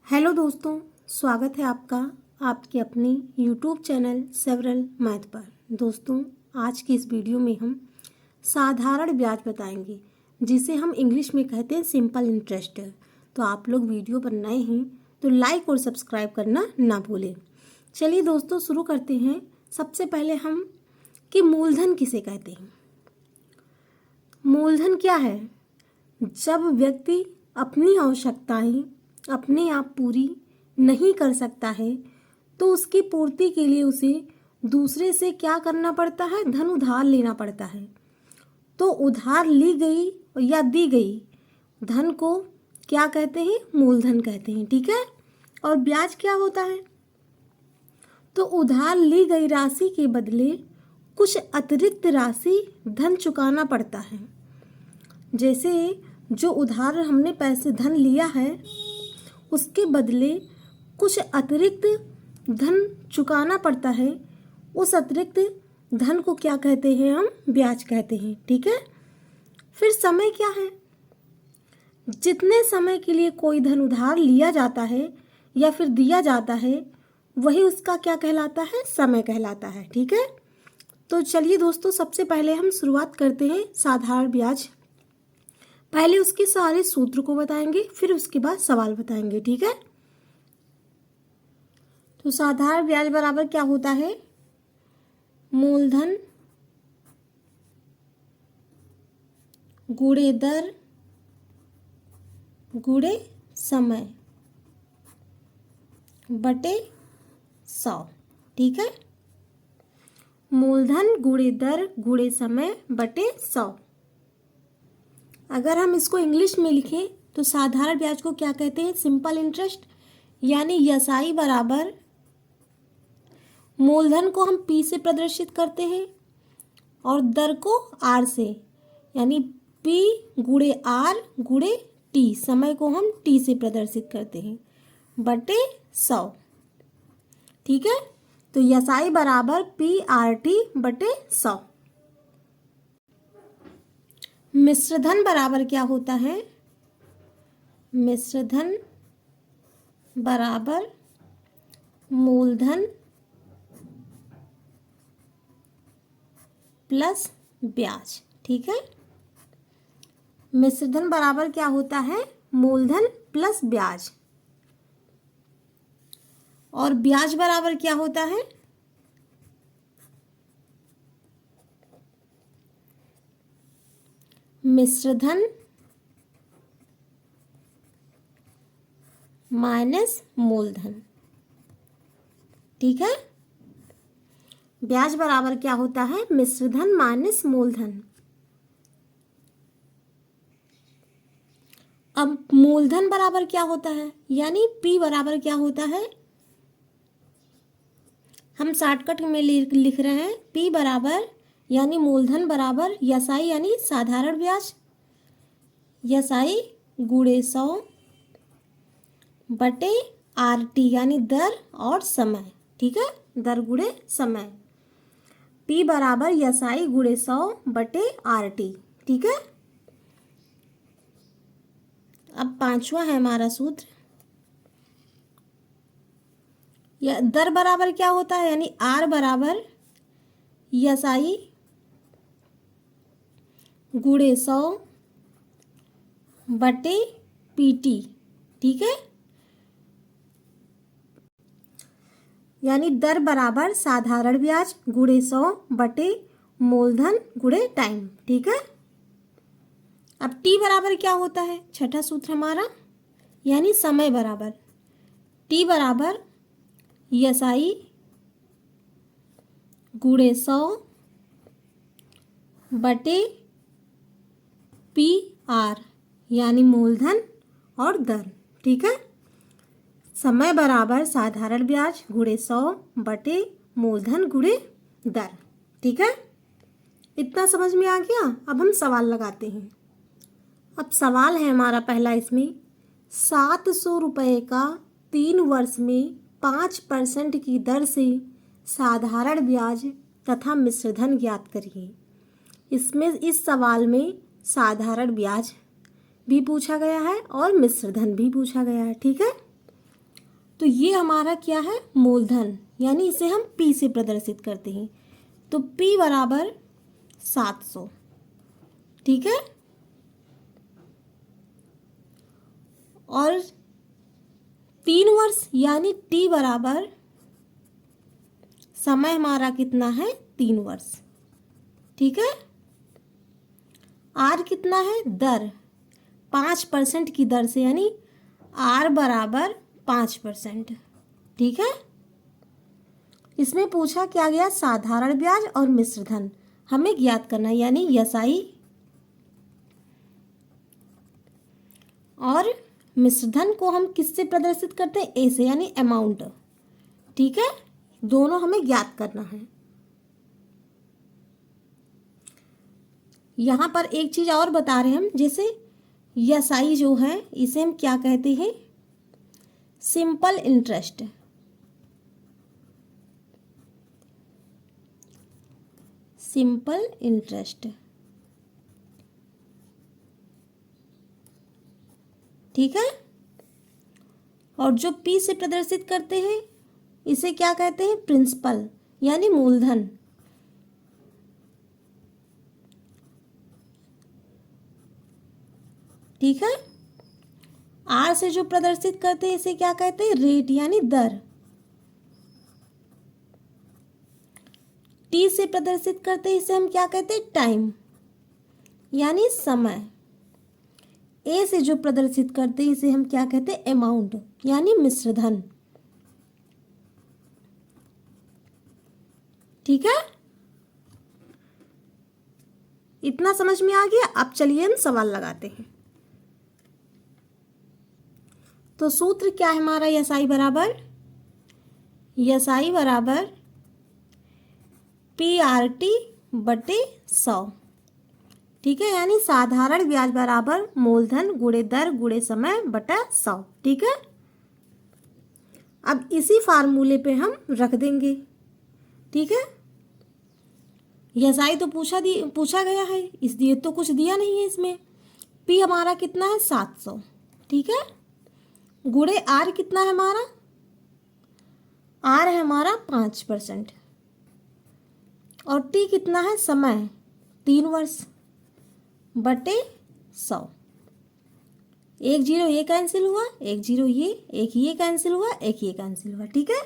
Hello दोस्तों, स्वागत है आपका आपके अपने यूट्यूब चैनल सेवरल मैथ पर। दोस्तों, आज की इस वीडियो में हम साधारण ब्याज बताएंगे, जिसे हम इंग्लिश में कहते हैं सिंपल इंटरेस्ट। तो आप लोग वीडियो पर नए हैं तो लाइक और सब्सक्राइब करना ना भूलें। चलिए दोस्तों, शुरू करते हैं। सबसे पहले हम कि मूलधन किसे कहते हैं। मूलधन क्या है? जब व्यक्ति अपनी आवश्यकताएं अपने आप पूरी नहीं कर सकता है तो उसकी पूर्ति के लिए उसे दूसरे से क्या करना पड़ता है? धन उधार लेना पड़ता है। तो उधार ली गई या दी गई धन को क्या कहते हैं? मूलधन कहते हैं। ठीक है। और ब्याज क्या होता है? तो उधार ली गई राशि के बदले कुछ अतिरिक्त राशि धन चुकाना पड़ता है। जैसे जो उधार हमने पैसे धन लिया है उसके बदले कुछ अतिरिक्त धन चुकाना पड़ता है। उस अतिरिक्त धन को क्या कहते हैं? हम ब्याज कहते हैं। ठीक है। फिर समय क्या है? जितने समय के लिए कोई धन उधार लिया जाता है या फिर दिया जाता है वही उसका क्या कहलाता है? समय कहलाता है। ठीक है। तो चलिए दोस्तों, सबसे पहले हम शुरुआत करते हैं साधारण ब्याज। पहले उसके सारे सूत्र को बताएंगे, फिर उसके बाद सवाल बताएंगे। ठीक है। तो साधारण ब्याज बराबर क्या होता है? मूलधन गुणे दर गुणे समय बटे 100। ठीक है। मूलधन गुणे दर गुणे समय बटे 100। अगर हम इसको इंग्लिश में लिखें तो साधारण ब्याज को क्या कहते हैं? Simple interest. यानी एसआई बराबर मूलधन को हम पी से प्रदर्शित करते हैं और दर को आर से, यानी पी गुणे आर गुणे टी, समय को हम टी से प्रदर्शित करते हैं, बटे 100। ठीक है। तो एसआई बराबर पी आर टी बटे 100। मिश्रधन बराबर क्या होता है? मिश्रधन बराबर मूलधन प्लस ब्याज। ठीक है। मिश्रधन बराबर क्या होता है? मूलधन प्लस ब्याज। और ब्याज बराबर क्या होता है? मिश्रधन माइनस मूलधन। ठीक है। ब्याज बराबर क्या होता है? मिश्रधन माइनस मूलधन। अब मूलधन बराबर क्या होता है? यानी P बराबर क्या होता है? हम शॉर्टकट में लिख रहे हैं। P बराबर यानी मूलधन बराबर एसआई यानी साधारण ब्याज, एसआई गुणे 100 बटे आरटी यानी दर और समय। ठीक है। दर गुणे समय। P बराबर एसआई गुणे 100 बटे आरटी। ठीक है। अब पांचवा है हमारा सूत्र। या दर बराबर क्या होता है? यानी आर बराबर एसआई गुणे 100 बटे पीटी। ठीक है। यानी दर बराबर साधारण ब्याज गुणे 100 बटे मूलधन गुणे टाइम। ठीक है। अब टी बराबर क्या होता है? छठा सूत्र हमारा, यानी समय बराबर टी बराबर एसआई गुणे 100 बटे पी आर यानी मूलधन और दर। ठीक है। समय बराबर साधारण ब्याज गुणे 100 बटे मूलधन गुणे दर। ठीक है। इतना समझ में आ गया। अब हम सवाल लगाते हैं। अब सवाल है हमारा पहला इसमें, 700 रुपये का 3 वर्ष में 5% की दर से साधारण ब्याज तथा मिश्रधन ज्ञात करिए। इसमें इस सवाल में साधारण ब्याज भी पूछा गया है और मिश्रधन भी पूछा गया है। ठीक है। तो ये हमारा क्या है, मूलधन, यानी इसे हम P से प्रदर्शित करते हैं। तो P बराबर 700, ठीक है। और 3 वर्ष यानी T बराबर समय हमारा कितना है, 3 वर्ष, ठीक है। R कितना है, दर, 5% की दर से, यानी R बराबर 5%, ठीक है। इसमें पूछा क्या गया, साधारण ब्याज और मिश्र धन हमें ज्ञात करना है, यानी यसाई और मिश्र धन को हम किससे प्रदर्शित करते हैं, ए से, यानी अमाउंट, ठीक है। दोनों हमें ज्ञात करना है। यहाँ पर एक चीज और बता रहे हैं हम, जैसे यसाई जो है इसे हम क्या कहते हैं, सिंपल इंटरेस्ट, सिंपल इंटरेस्ट, ठीक है। और जो P से प्रदर्शित करते हैं इसे क्या कहते हैं, प्रिंसिपल, यानी मूलधन, ठीक है। R से जो प्रदर्शित करते हैं इसे क्या कहते हैं, रेट, यानी दर। T से प्रदर्शित करते हैं इसे हम क्या कहते हैं, टाइम, यानी समय। A से जो प्रदर्शित करते हैं इसे हम क्या कहते हैं, अमाउंट, यानी मिश्र धन, ठीक है। इतना समझ में आ गया। अब चलिए हम सवाल लगाते हैं। तो सूत्र क्या है हमारा, यसाई बराबर, यसाई बराबर PRT बटे 100, ठीक है। यानी साधारण ब्याज बराबर मूलधन गुणे दर गुणे समय बटा 100, ठीक है। अब इसी फार्मूले पे हम रख देंगे, ठीक है। यसाई तो पूछा गया है, इसलिए तो कुछ दिया नहीं है इसमें। P हमारा कितना है, 700, ठीक है। गुणे R कितना है हमारा, R है हमारा 5%, और T कितना है, समय 3 वर्ष, बटे 100। 1 0 ये कैंसिल हुआ, 1 0 ये कैंसिल हुआ, 1 ये कैंसिल हुआ, ठीक है।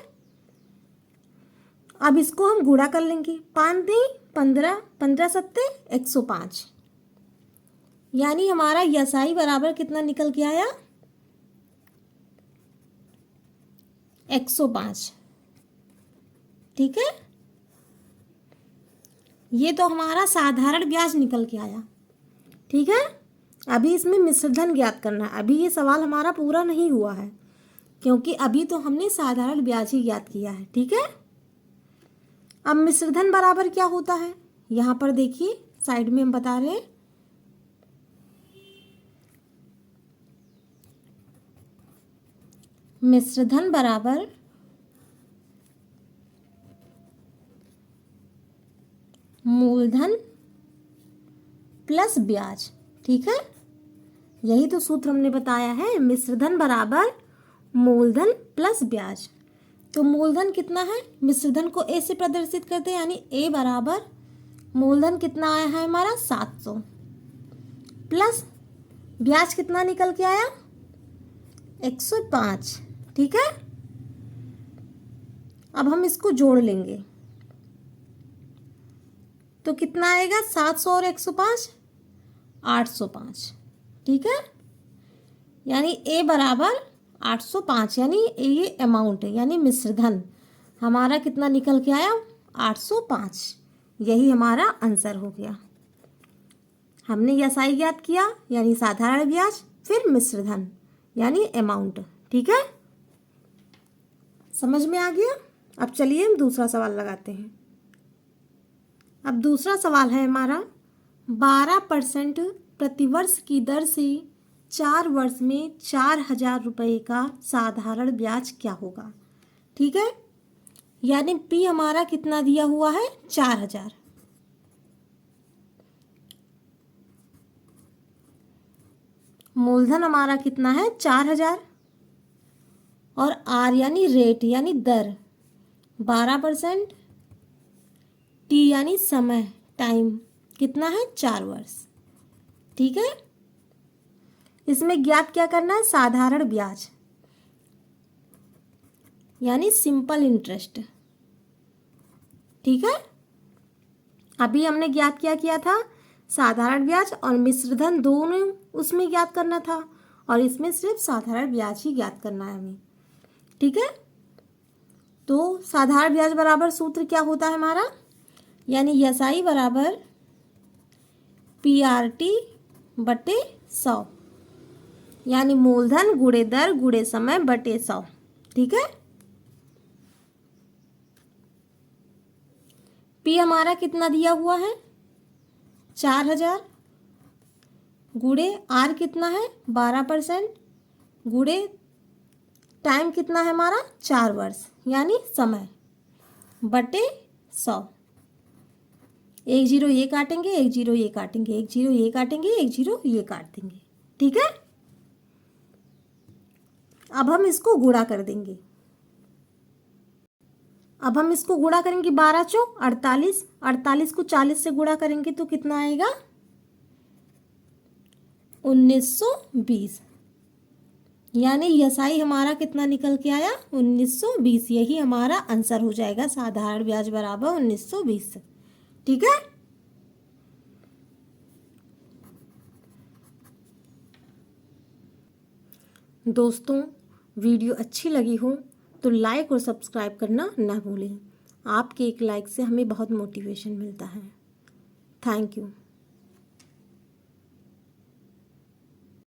अब इसको हम गुणा कर लेंगे, 5 × 15, 15 सत्ते 105, यानी हमारा यसाई बराबर कितना निकल के आया, 105, ठीक है। ये तो हमारा साधारण ब्याज निकल के आया, ठीक है। अभी इसमें मिश्र धन ज्ञात करना है। अभी ये सवाल हमारा पूरा नहीं हुआ है, क्योंकि अभी तो हमने साधारण ब्याज ही ज्ञात किया है, ठीक है। अब मिश्र धन बराबर क्या होता है, यहाँ पर देखिए साइड में हम बता रहे हैं, मिश्र धन बराबर मूलधन प्लस ब्याज, ठीक है। यही तो सूत्र हमने बताया है, मिश्र धन बराबर मूलधन प्लस ब्याज। तो मूलधन कितना है, मिश्र धन को A से प्रदर्शित करते हैं, यानी A बराबर मूलधन कितना आया है हमारा, 700, प्लस ब्याज कितना निकल के आया, 105, ठीक है। अब हम इसको जोड़ लेंगे तो कितना आएगा, 700 और 105, 805, ठीक है। यानी A बराबर 805, यानी ये अमाउंट है, यानी मिश्र धन हमारा कितना निकल के आया, 805। यही हमारा आंसर हो गया। हमने यसाई ज्ञात किया, यानी साधारण ब्याज, फिर मिश्र धन यानी अमाउंट, ठीक है। समझ में आ गया। अब चलिए हम दूसरा सवाल लगाते हैं। अब दूसरा सवाल है हमारा, 12% प्रतिवर्ष की दर से 4 वर्ष में 4000 रुपये का साधारण ब्याज क्या होगा, ठीक है। यानी P हमारा कितना दिया हुआ है, 4000, मूलधन हमारा कितना है, 4000, और आर यानी रेट यानी दर 12%, टी यानी समय टाइम कितना है 4 वर्ष। ठीक है, इसमें ज्ञात क्या करना है, साधारण ब्याज यानी सिंपल इंटरेस्ट। ठीक है, अभी हमने ज्ञात क्या किया था, साधारण ब्याज और मिश्रधन दोनों उसमें ज्ञात करना था, और इसमें सिर्फ साधारण ब्याज ही ज्ञात करना है हमें। ठीक है, तो साधारण ब्याज बराबर सूत्र क्या होता है हमारा, यानी एसआई बराबर पीआरटी बटे 100, यानी मूलधन गुणे दर गुणे समय बटे 100। ठीक है, पी हमारा कितना दिया हुआ है 4000, गुणे आर कितना है 12%, गुणे टाइम कितना है हमारा 4 वर्ष यानी समय बटे 100। 1 0 ये काटेंगे, 1 0 ये काटेंगे, 1 0 ये काटेंगे, 1 0 ये काट देंगे। ठीक है, अब हम इसको गुणा कर देंगे। अब हम इसको गुणा करेंगे, 12 चौक 48, 48 को 40 से गुणा करेंगे तो कितना आएगा 1920, यानी एसआई हमारा कितना निकल के आया 1920। यही हमारा आंसर हो जाएगा, साधारण ब्याज बराबर 1920। ठीक है, दोस्तों वीडियो अच्छी लगी हो तो लाइक और सब्सक्राइब करना ना भूलें। आपके एक लाइक से हमें बहुत मोटिवेशन मिलता है। Thank you.